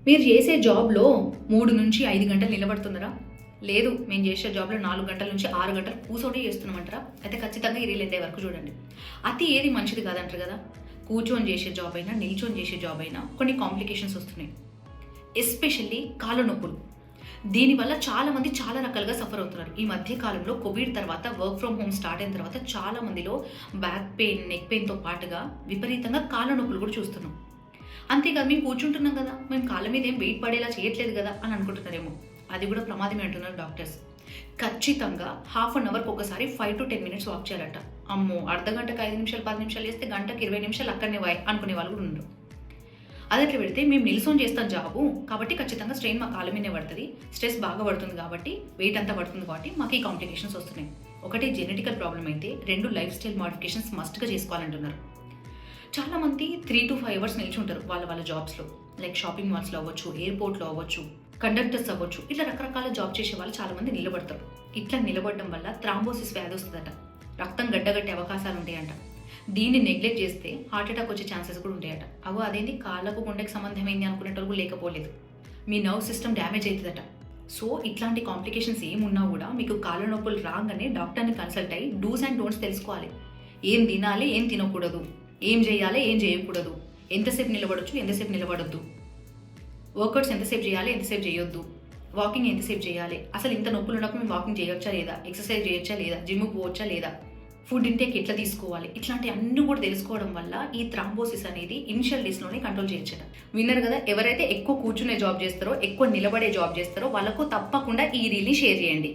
మీరు చేసే జాబ్లో 3 నుంచి 5 గంటలు నిలబడుతున్నారా? లేదు, మేము చేసే జాబ్లో 4 గంటల నుంచి 6 గంటలు కూర్చొని చేస్తున్నామంటారా? అయితే ఖచ్చితంగా ఈ రీల్ ఎండే వరకు చూడండి. అతి ఏది మంచిది కాదంటారు కదా. కూర్చొని చేసే జాబ్ అయినా, నిల్చొని చేసే జాబ్ అయినా కొన్ని కాంప్లికేషన్స్ వస్తున్నాయి. ఎస్పెషల్లీ కాళ్ళ నొప్పులు. దీనివల్ల చాలామంది చాలా రకాలుగా సఫర్ అవుతున్నారు. ఈ మధ్య కాలంలో కోవిడ్ తర్వాత వర్క్ ఫ్రమ్ హోమ్ స్టార్ట్ అయిన తర్వాత చాలా మందిలో బ్యాక్ పెయిన్, నెక్ పెయిన్తో పాటుగా విపరీతంగా కాళ్ళ నొప్పులు కూడా చూస్తున్నాం. అంతేకాదు, మేము కూర్చుంటున్నాం కదా, మేము కాళ్ళ మీద ఏం వెయిట్ పడేలా చేయట్లేదు కదా అని అనుకుంటున్నారేమో. అది కూడా ప్రమాదమే అంటున్నారు డాక్టర్స్. ఖచ్చితంగా హాఫ్ అన్ అవర్కి ఒకసారి 5 to 10 minutes వాక్ చేయాలట. అమ్మో, అర్ధగంటకు 5 నిమిషాలు 10 నిమిషాలు చేస్తే గంటకు 20 నిమిషాలు అక్కడనే అనుకునే వాళ్ళు కూడా ఉన్నారు. అదట్లా పెడితే మేము నిల్సొని చేస్తాం జాబు కాబట్టి ఖచ్చితంగా స్ట్రెయిన్ మా కాళ్ళ మీదే పడుతుంది, స్ట్రెస్ బాగా పడుతుంది కాబట్టి, వెయిట్ అంతా పడుతుంది కాబట్టి మాకు ఈ కాంప్లికేషన్స్ వస్తున్నాయి. ఒకటి జెనెటికల్ ప్రాబ్లం అయితే, 2 లైఫ్ స్టైల్ మోడిఫికేషన్స్ మస్ట్గా చేసుకోవాలంటున్నారు. చాలామంది 3 to 5 hours నిల్చుంటారు వాళ్ళ జాబ్స్లో. లైక్ షాపింగ్ మాల్స్లో అవ్వచ్చు, ఎయిర్పోర్ట్లో అవ్వచ్చు, కండక్టర్స్ అవ్వచ్చు, ఇట్లా రకరకాల జాబ్ చేసే వాళ్ళు చాలామంది నిలబడతారు. ఇట్లా నిలబడడం వల్ల థ్రాంబోసిస్ వ్యాధి వస్తుందట. రక్తం గడ్డగట్టే అవకాశాలు ఉంటాయంట. దీన్ని నెగ్లెక్ట్ చేస్తే హార్ట్ అటాక్ వచ్చే ఛాన్సెస్ కూడా ఉంటాయట. అదేంటి కాళ్ళకు గుండెకి సంబంధం ఏంది అనుకునేటోళ్ళు లేకపోలేదు. మీ నర్వ్ సిస్టమ్ డ్యామేజ్ అవుతుందట. సో ఇట్లాంటి కాంప్లికేషన్స్ ఏమున్నా కూడా మీకు కాళ్ళ నొప్పులు రాగానే డాక్టర్ని కన్సల్ట్ అయ్యి డూస్ అండ్ డోంట్స్ తెలుసుకోవాలి. ఏం తినాలి, ఏం తినకూడదు, ఏం చేయాలి, ఏం చేయకూడదు, ఎంతసేపు నిలబడొచ్చు, ఎంతసేపు నిలబడొద్దు, వర్కౌట్స్ ఎంతసేపు చేయాలి, ఎంతసేపు చేయొద్దు, వాకింగ్ ఎంతసేపు చేయాలి, అసలు ఇంత నొప్పులు ఉన్నప్పుడు మేము వాకింగ్ చేయొచ్చా లేదా, ఎక్సర్సైజ్ చేయొచ్చా లేదా, జిమ్కి పోవచ్చా లేదా, ఫుడ్ ఇంటేక్ ఎట్లా తీసుకోవాలి, ఇట్లాంటి అన్ని కూడా తెలుసుకోవడం వల్ల ఈ థ్రాంబోసిస్ అనేది ఇనిషియల్ డేస్లోనే కంట్రోల్ చేయొచ్చట. విన్నారు కదా, ఎవరైతే ఎక్కువ కూర్చునే జాబ్ చేస్తారో, ఎక్కువ నిలబడే జాబ్ చేస్తారో వాళ్ళకు తప్పకుండా ఈ రీల్ని షేర్ చేయండి.